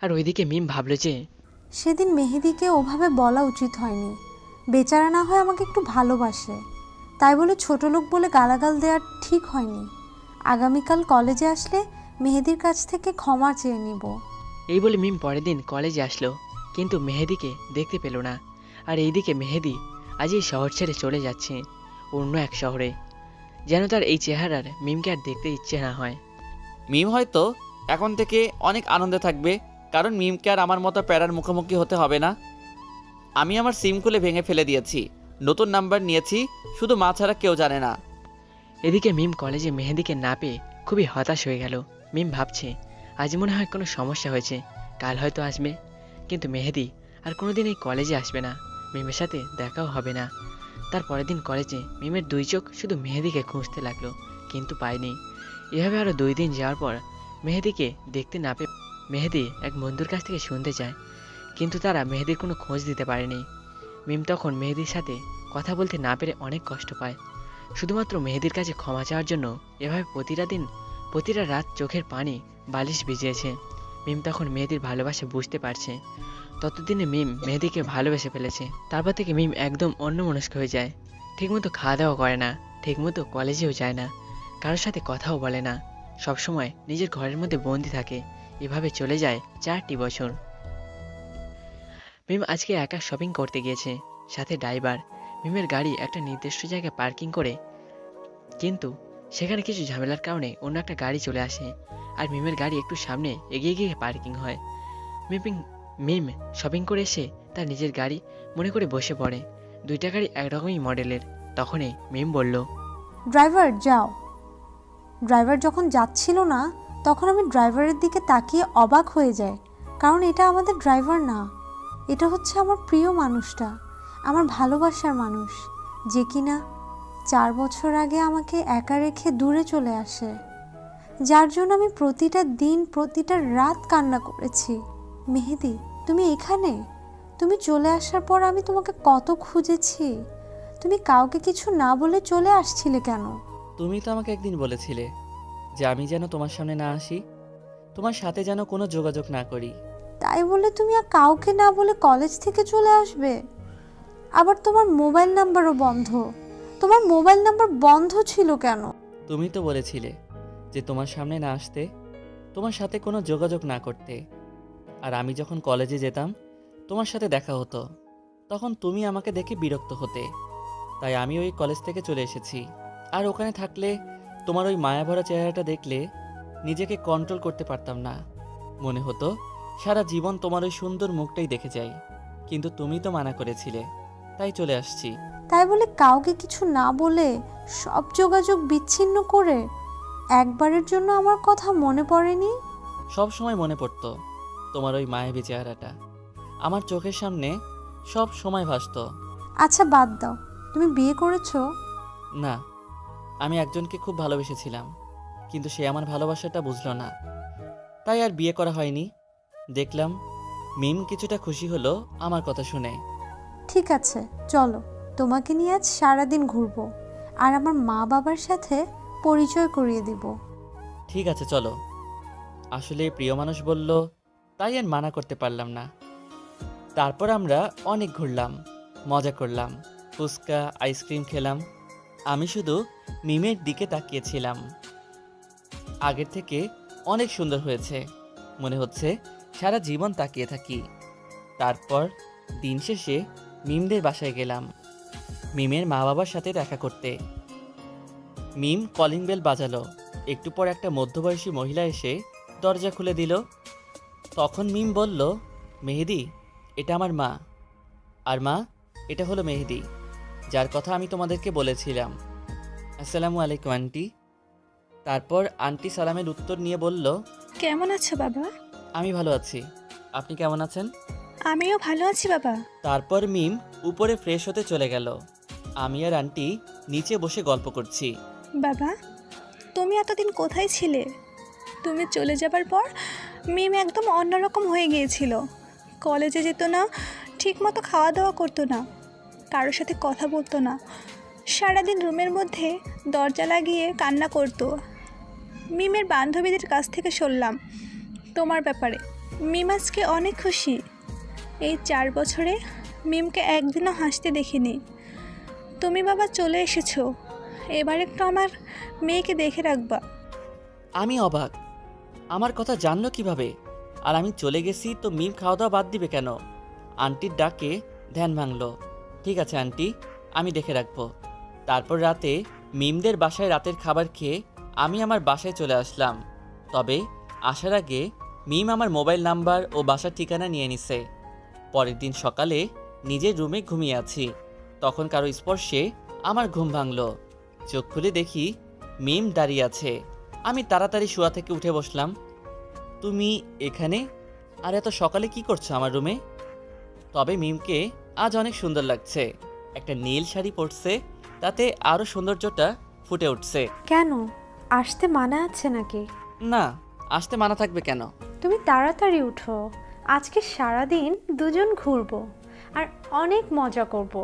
আর ওইদিকে মিম ভাবল যে সেদিন মেহেদিকে ওভাবে বলা উচিত হয়নি। বেচারা না হয় আমাকে একটু ভালোবাসে, তাই বলে ছোট লোক বলে গালাগাল দেওয়া ঠিক হয়নি। আগামীকাল কলেজে আসলে মেহেদির কাছ থেকে ক্ষমা চেয়ে নিব। এই বলে মিম পরের দিন কলেজে আসলো, কিন্তু মেহেদিকে দেখতে পেল না। আর এইদিকে মেহেদি আজ এই শহর ছেড়ে চলে যাচ্ছে অন্য এক শহরে, যেন তার এই চেহারার মিমকে আর দেখতে ইচ্ছে না হয়। মিম হয়তো এখন থেকে অনেক আনন্দে থাকবে, কারণ মিমকে আর আমার মতো প্যারার মুখোমুখি হতে হবে না। আমি আমার সিম খুলে ভেঙে ফেলে দিয়েছি, নতুন নাম্বার নিয়েছি, শুধু মা ছাড়া কেউ জানে না। এদিকে মিম কলেজে মেহেদিকে না পেয়ে খুবই হতাশ হয়ে গেল। মিম ভাবছে আজ মনে হয় কোনো সমস্যা হয়েছে, কাল হয়তো আসবে, কিন্তু মেহেদি আর কোনোদিন এই কলেজে আসবে না, মিমের সাথে দেখাও হবে না। তার পরের দিন কলেজে মিমের দুই চোখ শুধু মেহেদিকে খুঁজতে লাগলো, কিন্তু পায়নি। এভাবে আরও 2 দিন যাওয়ার পর মেহেদিকে দেখতে না পেয়ে মেহেদি এক বন্ধুর কাছ থেকে শুনতে চায়, কিন্তু তারা মেহেদির কোনো খোঁজ দিতে পারেনি। মিম তখন মেহেদির সাথে কথা বলতে না পেরে অনেক কষ্ট পায়। শুধুমাত্র মেহেদির কাছে ক্ষমা চাওয়ার জন্য এভাবে প্রতিটা রাত চোখের পানি বালিশ ভিজিয়েছে। মিম তখন মেহেদির ভালোবাসা বুঝতে পারছে। ততদিনে মিম মেহেদিকে ভালোবেসে ফেলেছে। তারপর থেকে মিম একদম অন্যমনস্ক হয়ে যায়। ঠিকমতো খাওয়া দাওয়া করে না, ঠিকমতো কলেজেও যায় না, কারোর সাথে কথাও বলে না, সবসময় নিজের ঘরের মধ্যে বন্দি থাকে। এভাবে চলে যায় 4টি বছর। মিম আজকে একা শপিং করতে গিয়েছে, সাথে ড্রাইভার। মিমের গাড়ি একটা নির্দিষ্ট জায়গায় পার্কিং করে, কিন্তু সেখানে কিছু ঝামেলার কারণে অন্য একটা গাড়ি চলে আসে, আর মিমের গাড়ি একটু সামনে এগিয়ে গিয়ে পার্কিং হয়। মিম শপিং করে এসে তার নিজের গাড়ি মনে করে বসে পড়ে। 2টা গাড়ি একরকমই মডেলের। তখনই মিম বলল, ড্রাইভার যাও। ড্রাইভার যখন যাচ্ছিল না, তখন আমি ড্রাইভারের দিকে তাকিয়ে অবাক হয়ে যাই, কারণ এটা আমাদের ড্রাইভার না, এটা হচ্ছে আমার প্রিয় মানুষটা, আমার ভালোবাসার মানুষ, যে কিনা 4 বছর আগে আমাকে একা রেখে দূরে চলে আসে, যার জন্য আমি প্রতিটা দিন প্রতিটা রাত কান্না করেছি। মেহেদি, তুমি এখানে? তুমি চলে আসার পর আমি তোমাকে কত খুঁজেছি। তুমি কাউকে কিছু না বলে চলে আসছিলে কেন? তুমি তো আমাকে একদিন বলেছিলে যে আমি যেন তোমার সামনে না আসি, তোমার সাথে যেন কোনো যোগাযোগ না করি। তাই বলে তুমি আর কাউকে না বলে কলেজ থেকে চলে আসবে? আবার তোমার মোবাইল নাম্বারও বন্ধ। তোমার মোবাইল নাম্বার বন্ধ ছিল কেন? তুমি তো বলেছিলে যে তোমার সামনে না আসতে, তোমার সাথে কোনো যোগাযোগ না করতে। আর আমি যখন কলেজে যেতাম, তোমার সাথে দেখা হতো, তখন তুমি আমাকে দেখে বিরক্ত হতে। তাই আমি ওই কলেজ থেকে চলে এসেছি। আর ওখানে থাকলে তোমার ওই মায়াভরা চেহারাটা দেখলে নিজেকে কন্ট্রোল করতে পারতাম না। মনে হতো সারা জীবন তোমার ওই সুন্দর মুখটাই দেখে যাই, কিন্তু তুমি তো মানা করেছিলে, তাই চলে আসছি। তাই বলে কাউকে কিছু না বলে সব যোগাযোগ বিচ্ছিন্ন করে একবারের জন্য আমার কথা মনে পড়েনি? সব সময় মনে পড়তো তোমার ওই মায়াবী চেহারাটা, আমার চোখের সামনে সব সময় ভাসতো। আচ্ছা বাদ দাও, তুমি বিয়ে করেছো? না, আমি একজনকে খুব ভালোবেসেছিলাম, কিন্তু সে আমার ভালোবাসাটা বুঝলো না, তাই আর বিয়ে করা হয়নি। দেখলাম মিম কিছুটা খুশি হলো আমার কথা শুনে। ঠিক আছে, চলো, তোমাকে নিয়ে আজ সারাদিন ঘুরবো, আর আমার মা বাবার সাথে পরিচয় করিয়ে দিব। ঠিক আছে চলো। আসলে প্রিয় মানুষ বলল, তাই আর মানা করতে পারলাম না। তারপর আমরা অনেক ঘুরলাম, মজা করলাম, ফুচকা আইসক্রিম খেলাম। আমি শুধু মিমের দিকে তাকিয়েছিলাম। আগের থেকে অনেক সুন্দর হয়েছে, মনে হচ্ছে সারা জীবন তাকিয়ে থাকি। তারপর দিন শেষে মিমদের বাসায় গেলাম মিমের মা বাবার সাথে দেখা করতে। মিম কলিং বেল বাজালো। একটু পর একটা মধ্যবয়সী মহিলা এসে দরজা খুলে দিল। তখন মিম বলল, মেহেদি, এটা আমার মা। আর মা, এটা হলো মেহেদি, যার কথা আমি তোমাদেরকে বলেছিলাম। আসসালামু আলাইকুম আন্টি। তারপর আন্টি সালামের উত্তর নিয়ে বলল, কেমন আছো বাবা? আমি ভালো আছি, আপনি কেমন আছেন? আমিও ভালো আছি বাবা। তারপর মিম উপরে ফ্রেশ হতে চলে গেল। আমি আর আন্টি নিচে বসে গল্প করছি। বাবা, তুমি এতদিন কোথায় ছিলে? তুমি চলে যাবার পর মিম একদম অন্যরকম হয়ে গিয়েছিল। কলেজে যেত না, ঠিকমতো খাওয়া দাওয়া করতো না, কারোর সাথে কথা বলতো না, সারাদিন রুমের মধ্যে দরজা লাগিয়ে কান্না করতো। মিমের বান্ধবীদের কাছ থেকে শুনলাম তোমার ব্যাপারে, মিম আজকে অনেক খুশি। এই 4 বছরে মিমকে একদিনও হাসতে দেখিনি। তুমি বাবা চলে এসেছো, এবার একটু আমার মেয়েকে দেখে রাখবা। আমি অবাক, আমার কথা জানলো কিভাবে? আর আমি চলে গেছি তো মিম খাওয়া দাওয়া বাদ দিবে কেন? আন্টির ডাকে ধ্যান ভাঙলো। ঠিক আছে আন্টি, আমি দেখে রাখবো। তারপর রাতে মিমদের বাসায় রাতের খাবার খেয়ে আমি আমার বাসায় চলে আসলাম। তবে আসার আগে মিম আমার মোবাইল নাম্বার ও বাসার ঠিকানা নিয়ে নিছে। পরের দিন সকালে নিজের রুমে ঘুমিয়ে আছি, তখন কারো স্পর্শে আমার ঘুম ভাঙলো। চোখ খুলে দেখি মিম দাঁড়িয়ে আছে। আমি তাড়াতাড়ি শোয়া থেকে উঠে বসলাম। তুমি এখানে? আর এত সকালে কি করছো আমার রুমে? তবে মিমকে আজ অনেক সুন্দর লাগছে। একটা নীল শাড়ি পরছে, তাতে আরও সৌন্দর্যটা ফুটে উঠছে। কেন, আসতে মানা আছে নাকি? না, আসতে মানা থাকবে কেন? তুমি তাড়াতাড়ি উঠো, আজকে সারাদিন দুজন ঘুরবো আর অনেক মজা করব।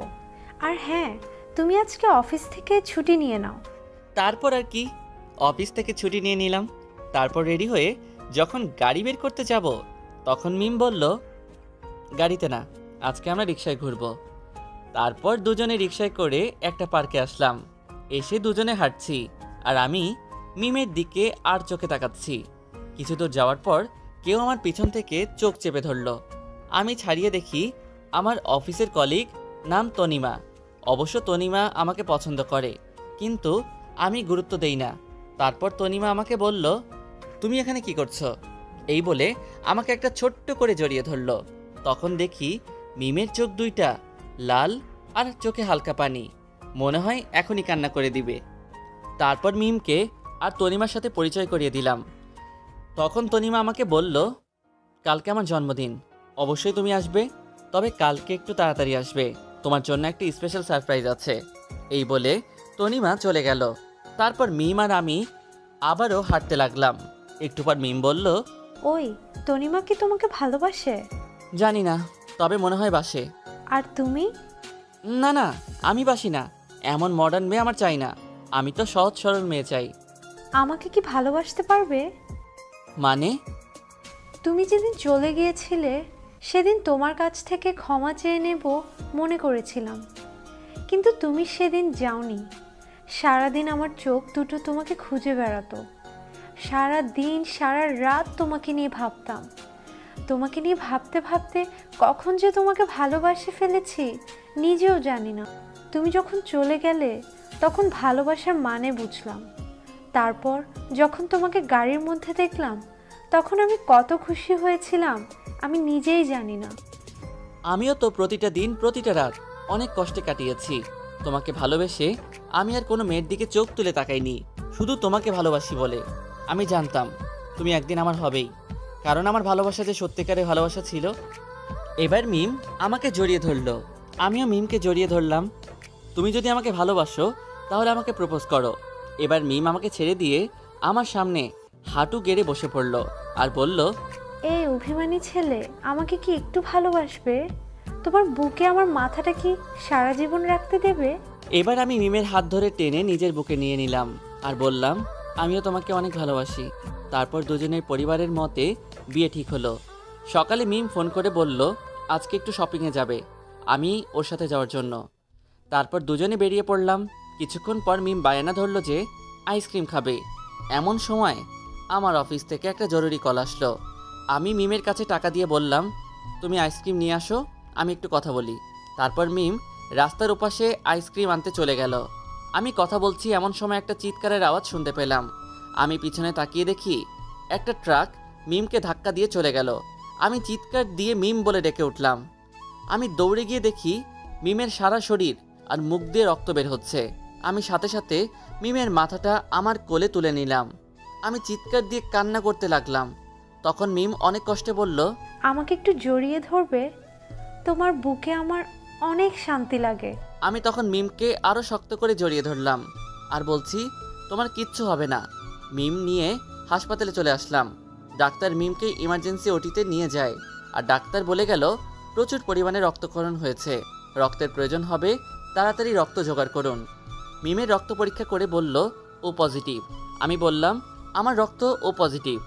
আর হ্যাঁ, তুমি আজকে অফিস থেকে ছুটি নিয়ে নাও। তারপর আর কি, অফিস থেকে ছুটি নিয়ে নিলাম। তারপর রেডি হয়ে যখন গাড়ি বের করতে যাব, তখন মিম বলল, গাড়িতে না, আজকে আমরা রিকশায় ঘুরবো। তারপর দুজনে রিকশায় করে একটা পার্কে আসলাম। এসে দুজনে হাঁটছি, আর আমি মিমের দিকে আর চোখে তাকাচ্ছি। কিছু দূর যাওয়ার পর কেউ আমার পিছন থেকে চোখ চেপে ধরল। আমি ছাড়িয়ে দেখি আমার অফিসের কলিগ, নাম তনিমা। অবশ্য তনিমা আমাকে পছন্দ করে, কিন্তু আমি গুরুত্ব দেই না। তারপর তনিমা আমাকে বলল, তুমি এখানে কি করছো? এই বলে আমাকে একটা ছোট্ট করে জড়িয়ে ধরল। তখন দেখি মিমের চোখ দুইটা লাল আর চোখে হালকা পানি, মনে হয় এখনই কান্না করে দিবে। তারপর মিমকে আর তনিমার সাথে পরিচয় করিয়ে দিলাম। তখন তনিমা আমাকে বলল, কালকে আমার জন্মদিন, অবশ্যই তুমি আসবে, তবে কালকে একটু তাড়াতাড়ি আসবে, তোমার জন্য একটা স্পেশাল সারপ্রাইজ আছে। এই বলে তনিমা চলে গেল। তারপর মিম আর আমি আবারও হাঁটতে লাগলাম। একটু পর মিম বলল, ওই, তনিমা কি তোমাকে ভালোবাসে? জানি না, তবে মনে হয় বাসে। আর তুমি? না না, আমি বাসি না, এমন মডার্ন মেয়ে আমার চাই না। আমি তো সহজ সরল মেয়ে চাই। আমাকে কি ভালোবাসতে পারবে? মানে? তুমি যেদিন চলে গিয়েছিলে সেদিন তোমার কাছ থেকে ক্ষমা চেয়ে নেব মনে করেছিলাম, কিন্তু তুমি সেদিন যাওনি। সারাদিন আমার চোখ দুটো তোমাকে খুঁজে বেড়াতো। সারা দিন সারা রাত তোমাকে নিয়ে ভাবতাম। তোমাকে নিয়ে ভাবতে ভাবতে কখন যে তোমাকে ভালোবাসে ফেলেছি নিজেও জানি না। তুমি যখন চলে গেলে তখন ভালোবাসার মানে বুঝলাম। তারপর যখন তোমাকে গাড়ির মধ্যে দেখলাম তখন আমি কত খুশি হয়েছিলাম আমি নিজেই জানি না। আমিও তো প্রতিটা দিন প্রতিটা রাত অনেক কষ্টে কাটিয়েছি। তোমাকে ভালোবেসে আমি আর কোনো মেয়ের দিকে চোখ তুলে তাকাইনি, শুধু তোমাকে ভালোবাসি বলে। আমি জানতাম তুমি একদিন আমার হবেই, কারণ আমার ভালোবাসা যে সত্যিকারের ভালোবাসা ছিল। এবার মিম আমাকে জড়িয়ে ধরলো, আমিও মিমকে জড়িয়ে ধরলাম। তুমি যদি আমাকে ভালোবাসো তাহলে আমাকে প্রপোজ করো। এবার মিম আমাকে ছেড়ে দিয়ে আমার সামনে হাঁটু গেড়ে বসে পড়ল আর বলল, এই অভিমানী ছেলে, আমাকে কি একটু ভালোবাসবে? তোমার বুকে আমার মাথাটা কি সারা জীবন রাখতে দেবে? এবার আমি মিমের হাত ধরে টেনে নিজের বুকে নিয়ে নিলাম আর বললাম, আমিও তোমাকে অনেক ভালোবাসি। তারপর দুজনের পরিবারের মতে বিয়ে ঠিক হলো। সকালে মিম ফোন করে বলল, আজকে একটু শপিংয়ে যাবে, আমি ওর সাথে যাওয়ার জন্য। তারপর দুজনে বেরিয়ে পড়লাম। কিছুক্ষণ পর মিম বায়না ধরলো যে আইসক্রিম খাবে। এমন সময় আমার অফিস থেকে একটা জরুরি কল আসলো। আমি মিমের কাছে টাকা দিয়ে বললাম, তুমি আইসক্রিম নিয়ে আসো, আমি একটু কথা বলি। তারপর মিম রাস্তার ওপাশে আইসক্রিম আনতে চলে গেল। আমি কথা বলছি এমন সময় একটা চিৎকারের আওয়াজ শুনতে পেলাম। আমি পিছনে তাকিয়ে দেখি একটা ট্রাক মিমকে ধাক্কা দিয়ে চলে গেল। আমি চিৎকার দিয়ে মিম বলে ডেকে উঠলাম। আমি দৌড়ে গিয়ে দেখি মিমের সারা শরীর আর মুখ দিয়ে রক্ত বের হচ্ছে। আমি সাথে সাথে মিমের মাথাটা আমার কোলে তুলে নিলাম। আমি চিৎকার দিয়ে কান্না করতে লাগলাম। তখন মিম অনেক কষ্টে বলল, আমাকে একটু জড়িয়ে ধরবে? তোমার বুকে আমার অনেক শান্তি লাগে। আমি তখন মিমকে আরও শক্ত করে জড়িয়ে ধরলাম আর বলছি, তোমার কিচ্ছু হবে না। মিম নিয়ে হাসপাতালে চলে আসলাম। ডাক্তার মিমকে ইমার্জেন্সি ওটিতে নিয়ে যায়, আর ডাক্তার বলে গেল প্রচুর পরিমাণে রক্তক্ষরণ হয়েছে, রক্তের প্রয়োজন হবে, তাড়াতাড়ি রক্ত জোগাড় করুন। মিমের রক্ত পরীক্ষা করে বলল ও পজিটিভ। আমি বললাম আমার রক্ত ও পজিটিভ।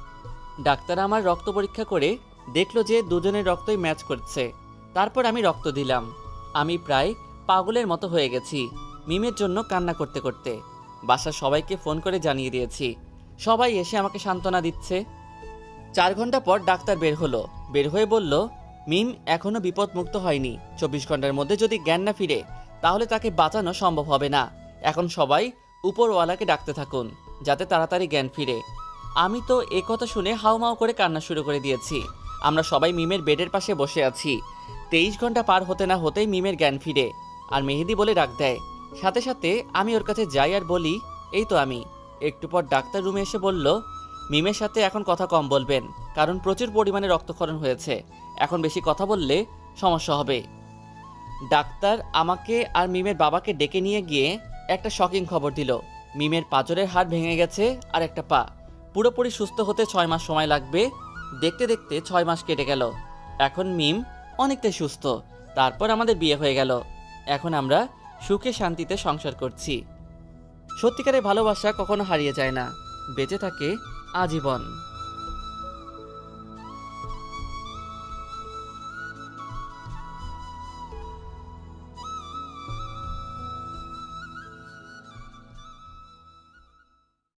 ডাক্তার আমার রক্ত পরীক্ষা করে দেখলো যে দুজনের রক্তই ম্যাচ করছে। তারপর আমি রক্ত দিলাম। আমি প্রায় পাগলের মতো হয়ে গেছি মিমের জন্য কান্না করতে করতে। বাসার সবাইকে ফোন করে জানিয়ে দিয়েছি, সবাই এসে আমাকে সান্ত্বনা দিচ্ছে। 4 ঘন্টা পর ডাক্তার বের হলো। বের হয়ে বলল, মিম এখনো বিপদমুক্ত হয়নি। 24 ঘন্টার মধ্যে যদি জ্ঞান না ফিরে তাহলে তাকে বাঁচানো সম্ভব হবে না। এখন সবাই উপরওয়ালাকে ডাকতে থাকুন যাতে তাড়াতাড়ি জ্ঞান ফিরে। আমি তো এ কথা শুনে হাউমাউ করে কান্না শুরু করে দিয়েছি। আমরা সবাই মিমের বেডের পাশে বসে আছি। 23 ঘন্টা পার হতে না হতেই মিমের জ্ঞান ফিরে আর মেহেদি বলে ডাক দেয়। সাথে সাথে আমি ওর কাছে যাই আর বলি, এই তো আমি। একটু পর ডাক্তার রুমে এসে বলল, মিমের সাথে এখন কথা কম বলবেন, কারণ প্রচুর পরিমাণে রক্তক্ষরণ হয়েছে। এখন বেশি কথা বললে সমস্যা হবে। ডাক্তার আমাকে আর মিমের বাবাকে ডেকে নিয়ে গিয়ে একটা শকিং খবর দিল। মিমের পাঁজরের হাড় ভেঙে গেছে আর একটা পা। পুরোপুরি সুস্থ হতে 6 মাস সময় লাগবে। দেখতে দেখতে 6 মাস কেটে গেল। এখন মিম অনেকটাই সুস্থ। তারপর আমাদের বিয়ে হয়ে গেল। এখন আমরা সুখে শান্তিতে সংসার করছি। সত্যিকারের ভালোবাসা কখনো হারিয়ে যায় না, বেঁচে থাকে আজীবন।